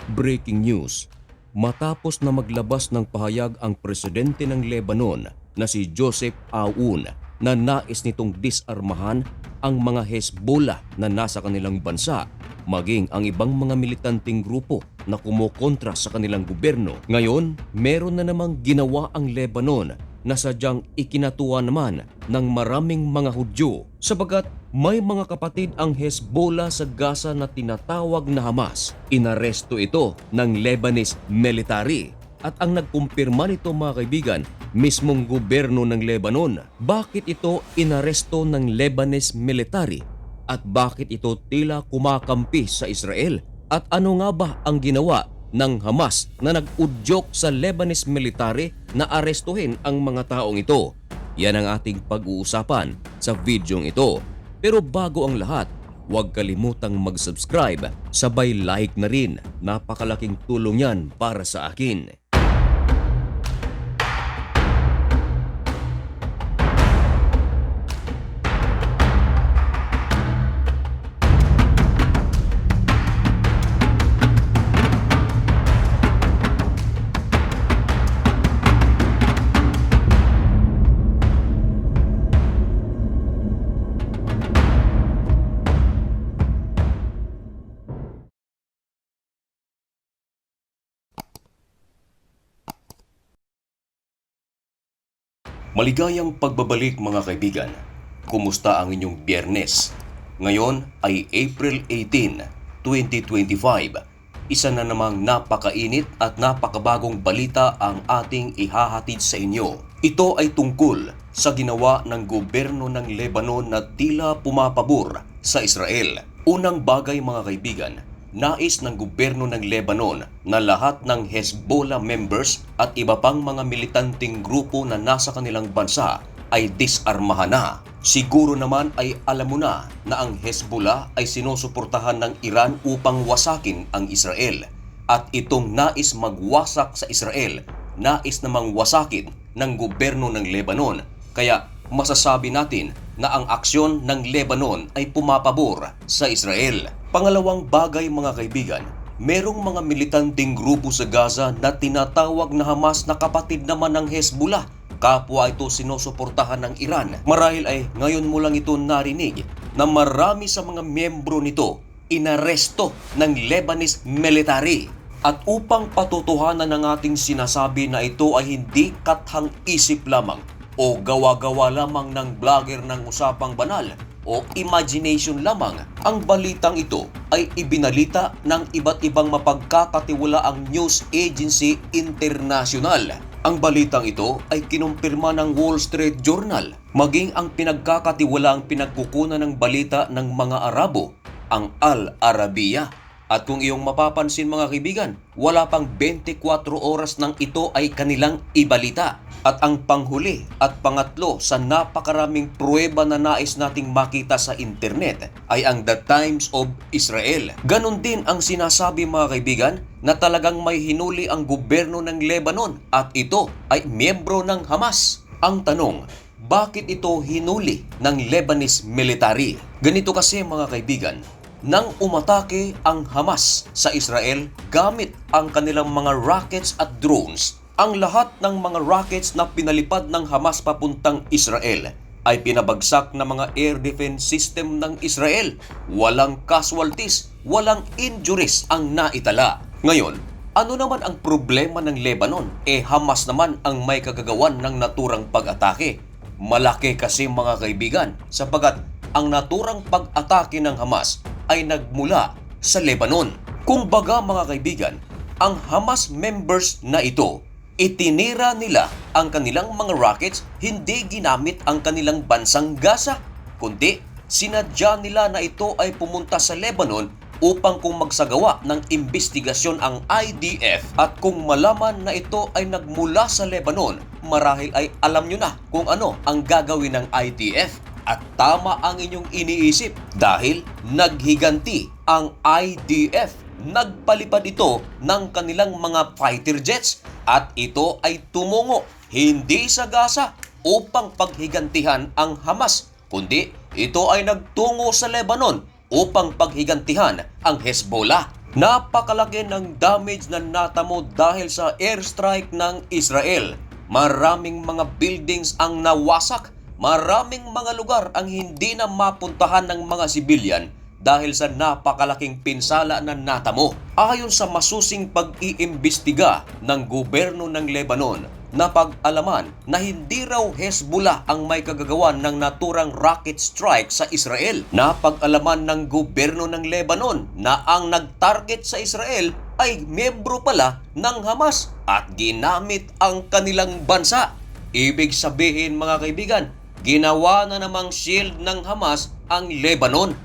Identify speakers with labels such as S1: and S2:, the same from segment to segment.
S1: Breaking news, matapos na maglabas ng pahayag ang presidente ng Lebanon na si Joseph Aoun na nais nitong disarmahan ang mga Hezbollah na nasa kanilang bansa, maging ang ibang mga militanteng grupo na kumokontra sa kanilang gobyerno. Ngayon, meron na namang ginawa ang Lebanon na sadyang ikinatuwa naman ng maraming mga Hudyo sapagat may mga kapatid ang Hezbollah sa Gaza na tinatawag na Hamas. Inaresto ito ng Lebanese military at ang nagkumpirma nito mga kaibigan, mismong gobyerno ng Lebanon. Bakit ito inaresto ng Lebanese military at bakit ito tila kumakampi sa Israel? At ano nga ba ang ginawa ng Hamas na nag-udyok sa Lebanese military na arestuhin ang mga taong ito? Yan ang ating pag-uusapan sa videong ito. Pero bago ang lahat, huwag kalimutang mag-subscribe, sabay like na rin. Napakalaking tulong yan para sa akin. Maligayang pagbabalik mga kaibigan. Kumusta ang inyong Biyernes? Ngayon ay April 18, 2025. Isa na namang napakainit at napakabagong balita ang ating ihahatid sa inyo. Ito ay tungkol sa ginawa ng gobyerno ng Lebanon na tila pumapabor sa Israel. Unang bagay mga kaibigan, nais ng gobyerno ng Lebanon na lahat ng Hezbollah members at iba pang mga militanteng grupo na nasa kanilang bansa ay disarmahan na. Siguro naman ay alam mo na ang Hezbollah ay sinusuportahan ng Iran upang wasakin ang Israel. At itong nais magwasak sa Israel, nais namang wasakin ng gobyerno ng Lebanon. Kaya masasabi natin na ang aksyon ng Lebanon ay pumapabor sa Israel. Pangalawang bagay mga kaibigan, merong mga militanteng grupo sa Gaza na tinatawag na Hamas na kapatid naman ng Hezbollah. Kapwa ito sinusuportahan ng Iran. Marahil ay ngayon mo lang ito narinig na marami sa mga miyembro nito inaresto ng Lebanese military. At upang patutuhanan ng ating sinasabi na ito ay hindi kathang isip lamang o gawa-gawa lamang ng vlogger ng usapang banal o imagination lamang, ang balitang ito ay ibinalita ng iba't ibang mapagkakatiwalaang news agency international. Ang balitang ito ay kinumpirma ng Wall Street Journal, maging ang pinagkakatiwalaang pinagkukunan ng balita ng mga Arabo, ang Al Arabiya. At kung iyong mapapansin mga kaibigan, wala pang 24 oras nang ito ay kanilang ibalita. At ang panghuli at pangatlo sa napakaraming pruweba na nais nating makita sa internet ay ang The Times of Israel. Ganon din ang sinasabi mga kaibigan na talagang may hinuli ang gobyerno ng Lebanon at ito ay miyembro ng Hamas. Ang tanong, bakit ito hinuli ng Lebanese military? Ganito kasi mga kaibigan, nang umatake ang Hamas sa Israel gamit ang kanilang mga rockets at drones, ang lahat ng mga rockets na pinalipad ng Hamas papuntang Israel ay pinabagsak ng mga air defense system ng Israel. Walang casualties, walang injuries ang naitala. Ngayon, ano naman ang problema ng Lebanon? Hamas naman ang may kagagawan ng naturang pag-atake. Malaki kasi mga kaibigan, sapagat ang naturang pag-atake ng Hamas ay nagmula sa Lebanon. Kung baga mga kaibigan, ang Hamas members na ito, itinira nila ang kanilang mga rockets, hindi ginamit ang kanilang bansang Gaza, kundi sinadya nila na ito ay pumunta sa Lebanon upang kung magsagawa ng investigasyon ang IDF at kung malaman na ito ay nagmula sa Lebanon, marahil ay alam nyo na kung ano ang gagawin ng IDF. At tama ang inyong iniisip dahil naghiganti ang IDF. Nagpalipad ito ng kanilang mga fighter jets at ito ay tumungo hindi sa Gaza upang paghigantihan ang Hamas, kundi ito ay nagtungo sa Lebanon upang paghigantihan ang Hezbollah. Napakalaki ng damage na natamo dahil sa airstrike ng Israel. Maraming mga buildings ang nawasak, maraming mga lugar ang hindi na mapuntahan ng mga sibilyan dahil sa napakalaking pinsala na natamo. Ayon sa masusing pag-iimbestiga ng gobyerno ng Lebanon, napag-alaman na hindi raw Hezbollah ang may kagagawan ng naturang rocket strike sa Israel. Napag-alaman ng gobyerno ng Lebanon na ang nag-target sa Israel ay miyembro pala ng Hamas at ginamit ang kanilang bansa. Ibig sabihin mga kaibigan, ginawa na namang shield ng Hamas ang Lebanon.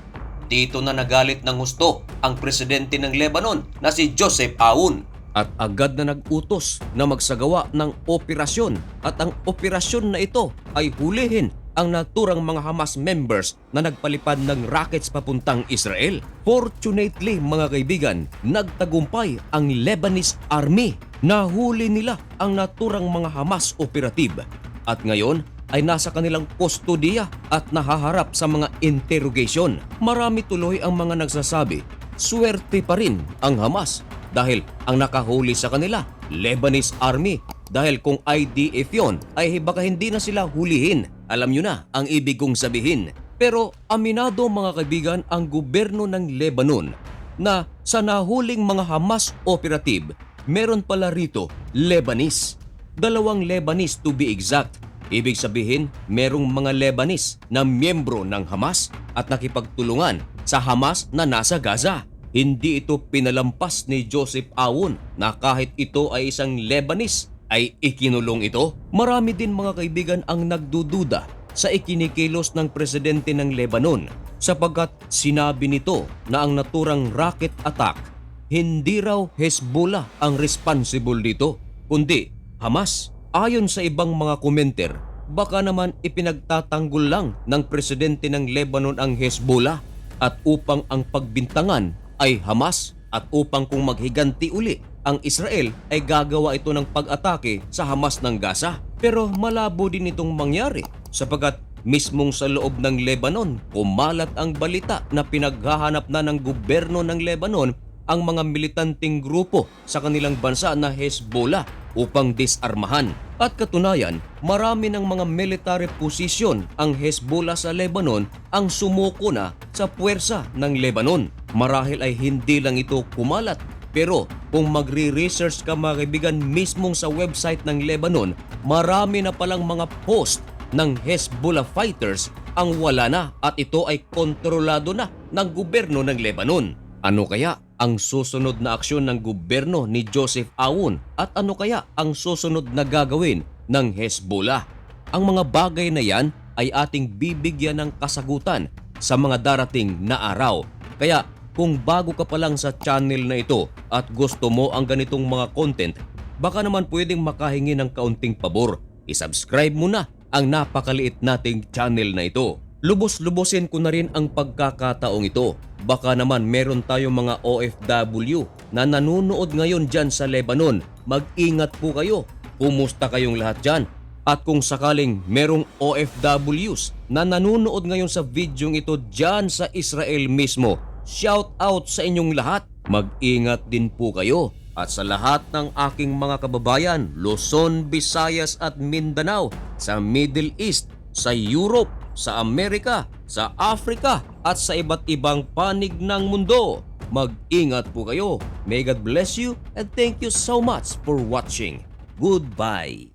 S1: Dito na nagalit ng husto ang presidente ng Lebanon na si Joseph Aoun at agad na nag-utos na magsagawa ng operasyon at ang operasyon na ito ay hulihin ang naturang mga Hamas members na nagpalipad ng rockets papuntang Israel. Fortunately mga kaibigan, nagtagumpay ang Lebanese Army. Nahuli nila ang naturang mga Hamas operative at ngayon ay nasa kanilang kustodiya at nahaharap sa mga interrogation. Marami tuloy ang mga nagsasabi, swerte pa rin ang Hamas dahil ang nakahuli sa kanila, Lebanese Army. Dahil kung IDF yon, ay baka hindi na sila hulihin. Alam nyo na ang ibig kong sabihin. Pero aminado mga kaibigan ang gobyerno ng Lebanon na sa nahuling mga Hamas operative, meron pala rito Lebanese. 2 Lebanese to be exact. Ibig sabihin, merong mga Lebanese na miyembro ng Hamas at nakipagtulungan sa Hamas na nasa Gaza. Hindi ito pinalampas ni Joseph Aoun na kahit ito ay isang Lebanese ay ikinulong ito. Marami din mga kaibigan ang nagdududa sa ikinikilos ng presidente ng Lebanon sapagkat sinabi nito na ang naturang rocket attack, hindi raw Hezbollah ang responsible dito, kundi Hamas. Ayon sa ibang mga komenter, baka naman ipinagtatanggol lang ng presidente ng Lebanon ang Hezbollah at upang ang pagbintangan ay Hamas at upang kung maghiganti uli ang Israel ay gagawa ito ng pag-atake sa Hamas ng Gaza. Pero malabo din itong mangyari sapagkat mismong sa loob ng Lebanon kumalat ang balita na pinaghahanap na ng gobyerno ng Lebanon ang mga militanteng grupo sa kanilang bansa na Hezbollah upang disarmahan. At katunayan, marami ng mga military position ang Hezbollah sa Lebanon ang sumuko na sa puwersa ng Lebanon. Marahil ay hindi lang ito kumalat, pero kung magre-research ka mga kaibigan mismong sa website ng Lebanon, marami na palang mga post ng Hezbollah fighters ang wala na at ito ay kontrolado na ng gobyerno ng Lebanon. Ano kaya ang susunod na aksyon ng gobyerno ni Joseph Aoun at ano kaya ang susunod na gagawin ng Hezbollah? Ang mga bagay na yan ay ating bibigyan ng kasagutan sa mga darating na araw. Kaya kung bago ka pa lang sa channel na ito at gusto mo ang ganitong mga content, baka naman pwedeng makahingi ng kaunting pabor. I-subscribe mo na ang napakaliit nating channel na ito. Lubos-lubosin ko na rin ang pagkakataong ito. Baka naman meron tayong mga OFW na nanonood ngayon dyan sa Lebanon. Mag-ingat po kayo. Kumusta kayong lahat dyan? At kung sakaling merong OFWs na nanonood ngayon sa videong ito dyan sa Israel mismo, shout out sa inyong lahat. Mag-ingat din po kayo. At sa lahat ng aking mga kababayan, Luzon, Visayas at Mindanao, sa Middle East, sa Europe, sa Amerika, sa Africa at sa iba't ibang panig ng mundo. Mag-ingat po kayo. May God bless you and thank you so much for watching. Goodbye.